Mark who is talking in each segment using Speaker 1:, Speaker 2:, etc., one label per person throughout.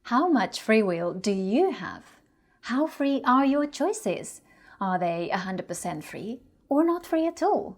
Speaker 1: How much free will do you have? How free are your choices? Are they 100% free or not free at all?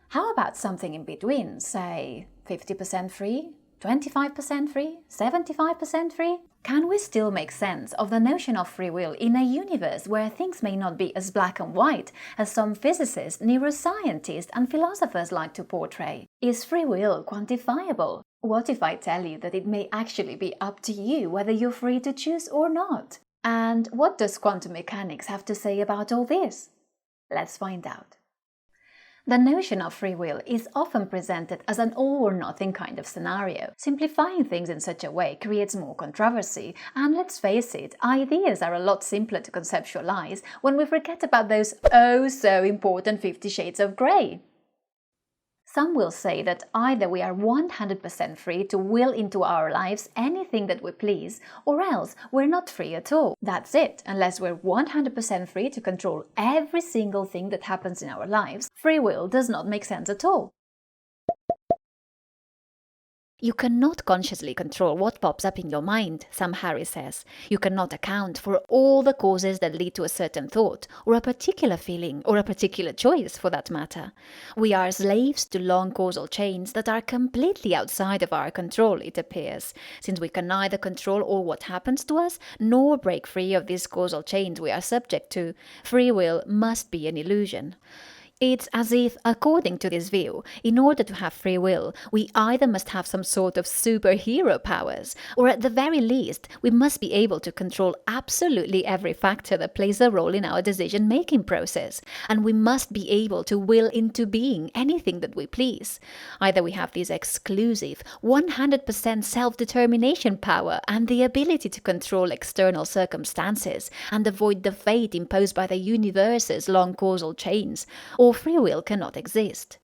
Speaker 1: How about something in between, say 50% free, 25% free, 75% free? Can we still make sense of the notion of free will in a universe where things may not be as black and white as some physicists, neuroscientists, and philosophers like to portray? Is free will quantifiable? What if I tell you that it may actually be up to you whether you're free to choose or not? And what does quantum mechanics have to say about all this? Let's find out. The notion of free will is often presented as an all-or-nothing kind of scenario. Simplifying things in such a way creates more controversy, and let's face it, ideas are a lot simpler to conceptualize when we forget about those oh-so-important 50 shades of grey. Some will say that either we are 100% free to will into our lives anything that we please, or else we're not free at all. That's it. Unless we're 100% free to control every single thing that happens in our lives, free will does not make sense at all.
Speaker 2: You cannot consciously control what pops up in your mind, Sam Harris says. You cannot account for all the causes that lead to a certain thought, or a particular feeling, or a particular choice for that matter. We are slaves to long causal chains that are completely outside of our control, it appears, since we can neither control all what happens to us, nor break free of these causal chains we are subject to. Free will must be an illusion. It's as if, according to this view, in order to have free will, we either must have some sort of superhero powers, or at the very least, we must be able to control absolutely every factor that plays a role in our decision-making process, and we must be able to will into being anything that we please. Either we have this exclusive, 100% self-determination power and the ability to control external circumstances and avoid the fate imposed by the universe's long causal chains, or free will cannot exist.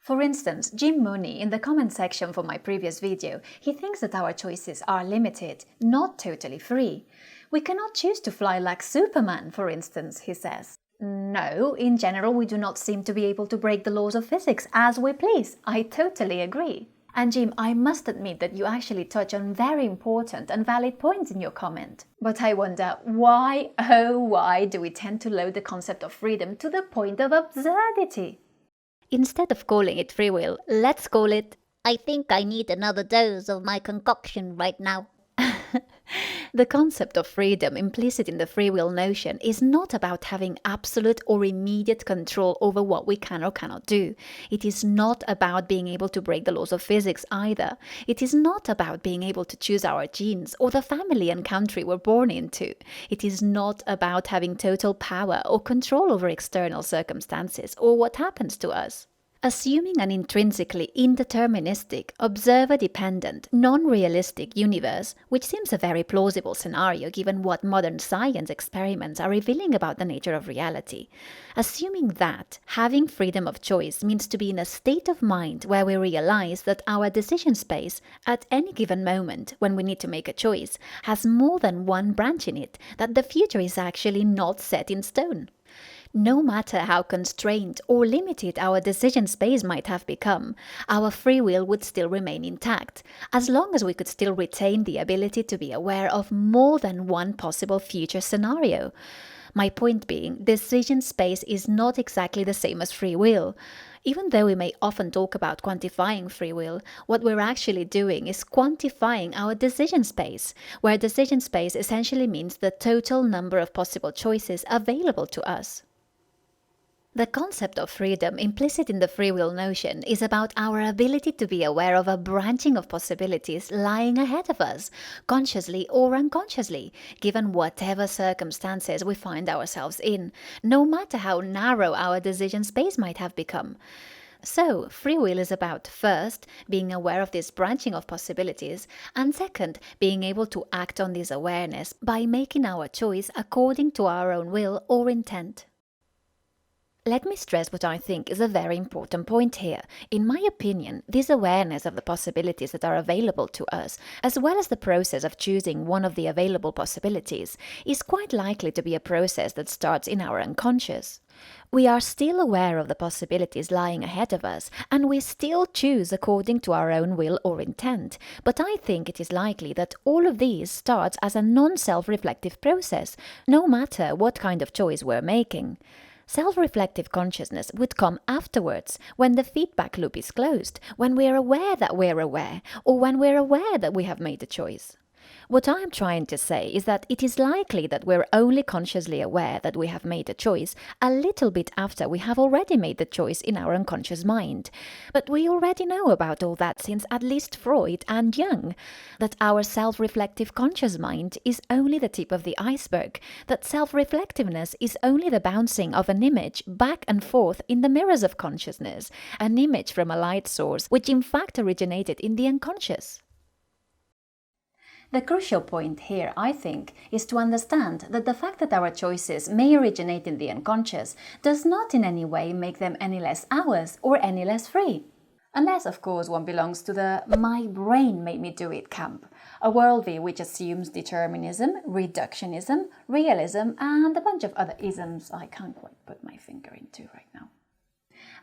Speaker 1: For instance, Jim Mooney, in the comment section for my previous video, he thinks that our choices are limited, not totally free. We cannot choose to fly like Superman, for instance, he says. No, in general we do not seem to be able to break the laws of physics as we please. I totally agree. And Jim, I must admit that you actually touch on very important and valid points in your comment. But I wonder, why, oh why, do we tend to load the concept of freedom to the point of absurdity?
Speaker 2: Instead of calling it free will, let's call it,
Speaker 3: I think I need another dose of my concoction right now.
Speaker 2: The concept of freedom implicit in the free will notion is not about having absolute or immediate control over what we can or cannot do. It is not about being able to break the laws of physics either. It is not about being able to choose our genes or the family and country we're born into. It is not about having total power or control over external circumstances or what happens to us. Assuming an intrinsically indeterministic, observer-dependent, non-realistic universe, which seems a very plausible scenario given what modern science experiments are revealing about the nature of reality. Assuming that having freedom of choice means to be in a state of mind where we realize that our decision space, at any given moment when we need to make a choice, has more than one branch in it, that the future is actually not set in stone. No matter how constrained or limited our decision space might have become, our free will would still remain intact, as long as we could still retain the ability to be aware of more than one possible future scenario. My point being, decision space is not exactly the same as free will. Even though we may often talk about quantifying free will, what we're actually doing is quantifying our decision space, where decision space essentially means the total number of possible choices available to us. The concept of freedom implicit in the free will notion is about our ability to be aware of a branching of possibilities lying ahead of us, consciously or unconsciously, given whatever circumstances we find ourselves in, no matter how narrow our decision space might have become. So, free will is about, first, being aware of this branching of possibilities, and second, being able to act on this awareness by making our choice according to our own will or intent. Let me stress what I think is a very important point here. In my opinion, this awareness of the possibilities that are available to us, as well as the process of choosing one of the available possibilities, is quite likely to be a process that starts in our unconscious. We are still aware of the possibilities lying ahead of us, and we still choose according to our own will or intent, but I think it is likely that all of these starts as a non-self-reflective process, no matter what kind of choice we're making. Self-reflective consciousness would come afterwards, when the feedback loop is closed, when we're aware that we're aware, or when we're aware that we have made a choice. What I'm trying to say is that it is likely that we're only consciously aware that we have made a choice a little bit after we have already made the choice in our unconscious mind. But we already know about all that since at least Freud and Jung, that our self-reflective conscious mind is only the tip of the iceberg, that self-reflectiveness is only the bouncing of an image back and forth in the mirrors of consciousness, an image from a light source which in fact originated in the unconscious.
Speaker 1: The crucial point here, I think, is to understand that the fact that our choices may originate in the unconscious does not in any way make them any less ours or any less free. Unless, of course, one belongs to the "my brain made me do it" camp, a worldview which assumes determinism, reductionism, realism, and a bunch of other isms I can't quite put my finger into right now.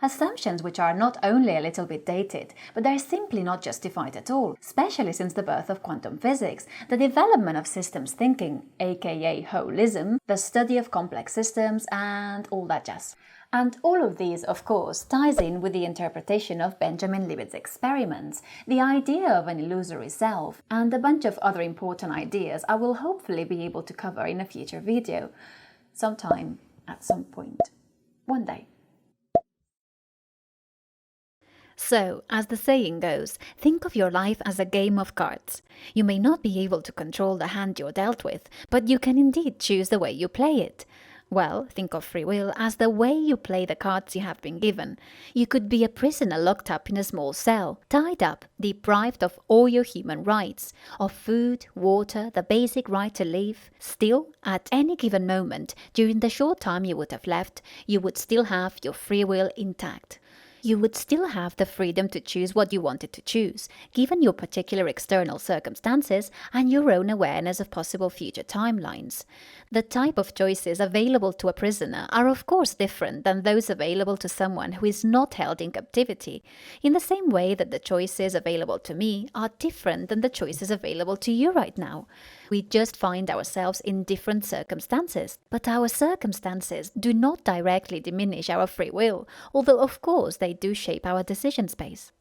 Speaker 1: Assumptions which are not only a little bit dated, but they're simply not justified at all, especially since the birth of quantum physics, the development of systems thinking, aka holism, the study of complex systems, and all that jazz. And all of these, of course, ties in with the interpretation of Benjamin Libet's experiments, the idea of an illusory self, and a bunch of other important ideas I will hopefully be able to cover in a future video, sometime, at some point, one day.
Speaker 2: So, as the saying goes, think of your life as a game of cards. You may not be able to control the hand you're dealt with, but you can indeed choose the way you play it. Well, think of free will as the way you play the cards you have been given. You could be a prisoner locked up in a small cell, tied up, deprived of all your human rights, of food, water, the basic right to live. Still, at any given moment, during the short time you would have left, you would still have your free will intact. You would still have the freedom to choose what you wanted to choose, given your particular external circumstances and your own awareness of possible future timelines. The type of choices available to a prisoner are of course different than those available to someone who is not held in captivity, in the same way that the choices available to me are different than the choices available to you right now. We just find ourselves in different circumstances, but our circumstances do not directly diminish our free will, although of course they do shape our decision space.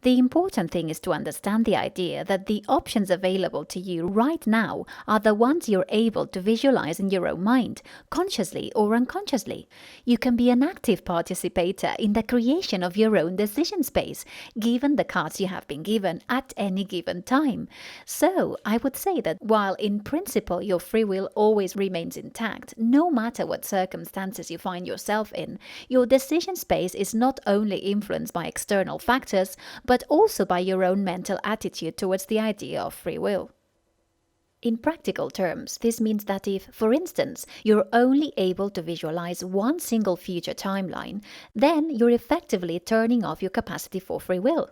Speaker 2: The important thing is to understand the idea that the options available to you right now are the ones you're able to visualize in your own mind, consciously or unconsciously. You can be an active participator in the creation of your own decision space, given the cards you have been given at any given time. So, I would say that while in principle your free will always remains intact, no matter what circumstances you find yourself in, your decision space is not only influenced by external factors, but also by your own mental attitude towards the idea of free will. In practical terms, this means that if, for instance, you're only able to visualize one single future timeline, then you're effectively turning off your capacity for free will.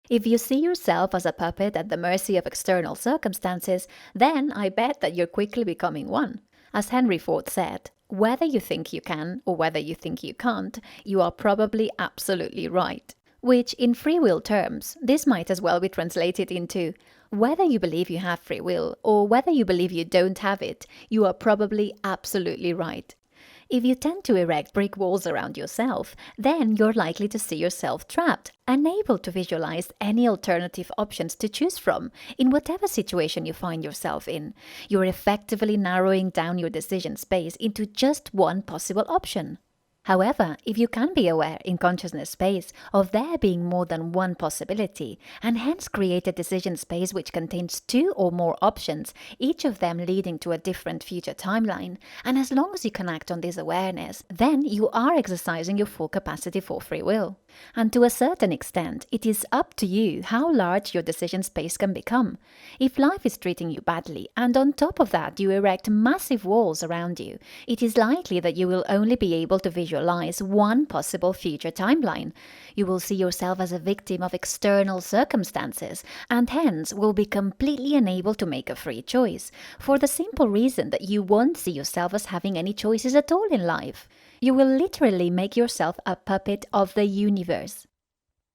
Speaker 2: If you see yourself as a puppet at the mercy of external circumstances, then I bet that you're quickly becoming one. As Henry Ford said, whether you think you can or whether you think you can't, you are probably absolutely right. Which, in free will terms, this might as well be translated into, whether you believe you have free will or whether you believe you don't have it, you are probably absolutely right. If you tend to erect brick walls around yourself, then you're likely to see yourself trapped, unable to visualize any alternative options to choose from, in whatever situation you find yourself in. You're effectively narrowing down your decision space into just one possible option. However, if you can be aware in consciousness space of there being more than one possibility, and hence create a decision space which contains two or more options, each of them leading to a different future timeline, and as long as you can act on this awareness, then you are exercising your full capacity for free will. And to a certain extent, it is up to you how large your decision space can become. If life is treating you badly, and on top of that you erect massive walls around you, it is likely that you will only be able to visualize one possible future timeline. You will see yourself as a victim of external circumstances, and hence will be completely unable to make a free choice, for the simple reason that you won't see yourself as having any choices at all in life. You will literally make yourself a puppet of the universe.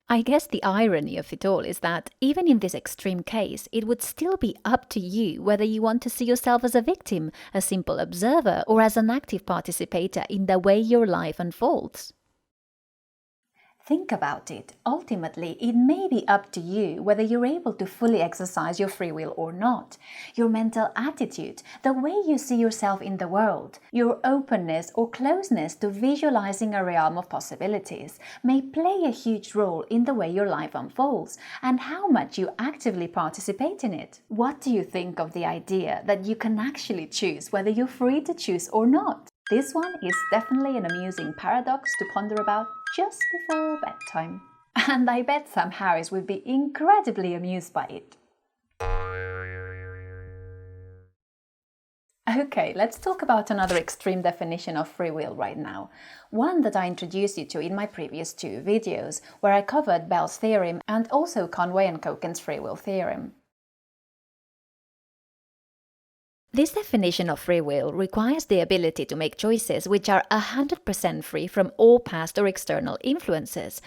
Speaker 2: I guess the irony of it all is that, even in this extreme case, it would still be up to you whether you want to see yourself as a victim, a simple observer, or as an active participator in the way your life unfolds.
Speaker 1: Think about it. Ultimately, it may be up to you whether you're able to fully exercise your free will or not. Your mental attitude, the way you see yourself in the world, your openness or closeness to visualizing a realm of possibilities may play a huge role in the way your life unfolds and how much you actively participate in it. What do you think of the idea that you can actually choose whether you're free to choose or not? This one is definitely an amusing paradox to ponder about just before bedtime. And I bet Sam Harris would be incredibly amused by it. Okay, let's talk about another extreme definition of free will right now. One that I introduced you to in my previous 2 videos, where I covered Bell's theorem and also Conway and Koken's free will theorem.
Speaker 2: This definition of free will requires the ability to make choices which are 100% free from all past or external influences.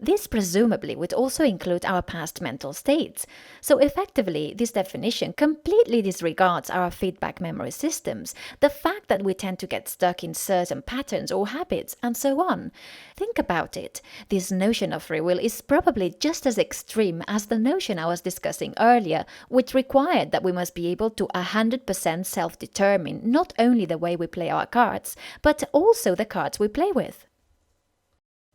Speaker 2: This presumably would also include our past mental states. So effectively, this definition completely disregards our feedback memory systems, the fact that we tend to get stuck in certain patterns or habits, and so on. Think about it. This notion of free will is probably just as extreme as the notion I was discussing earlier, which required that we must be able to 100% self-determine not only the way we play our cards, but also the cards we play with.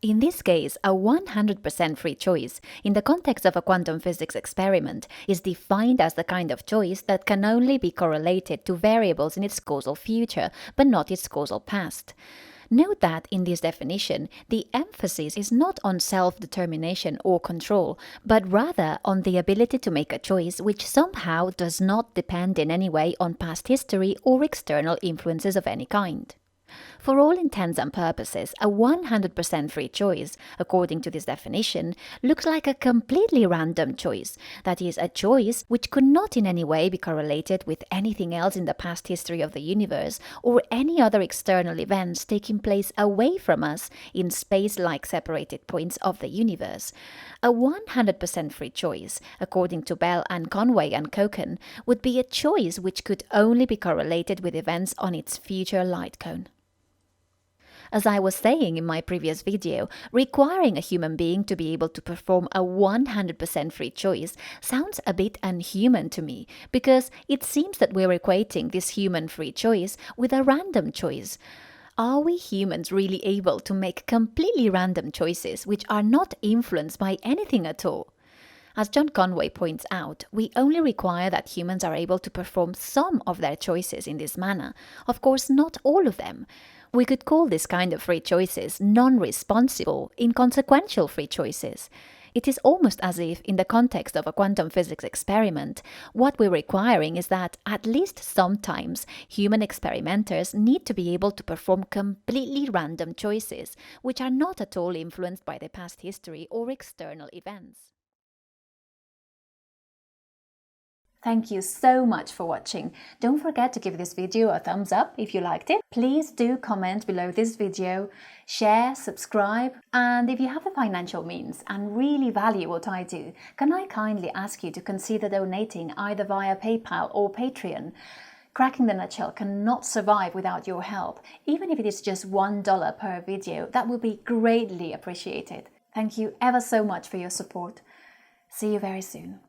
Speaker 2: In this case, a 100% free choice, in the context of a quantum physics experiment, is defined as the kind of choice that can only be correlated to variables in its causal future, but not its causal past. Note that in this definition, the emphasis is not on self-determination or control, but rather on the ability to make a choice which somehow does not depend in any way on past history or external influences of any kind. For all intents and purposes, a 100% free choice, according to this definition, looks like a completely random choice. That is, a choice which could not in any way be correlated with anything else in the past history of the universe or any other external events taking place away from us in space-like separated points of the universe. A 100% free choice, according to Bell and Conway and Koken, would be a choice which could only be correlated with events on its future light cone. As I was saying in my previous video, requiring a human being to be able to perform a 100% free choice sounds a bit unhuman to me, because it seems that we're equating this human free choice with a random choice. Are we humans really able to make completely random choices which are not influenced by anything at all? As John Conway points out, we only require that humans are able to perform some of their choices in this manner, of course not all of them. We could call this kind of free choices non-responsible, inconsequential free choices. It is almost as if, in the context of a quantum physics experiment, what we're requiring is that, at least sometimes, human experimenters need to be able to perform completely random choices, which are not at all influenced by their past history or external events.
Speaker 1: Thank you so much for watching. Don't forget to give this video a thumbs up if you liked it. Please do comment below this video, share, subscribe, and if you have the financial means and really value what I do, can I kindly ask you to consider donating either via PayPal or Patreon? Cracking the Nutshell cannot survive without your help. Even if it is just $1 per video, that will be greatly appreciated. Thank you ever so much for your support. See you very soon.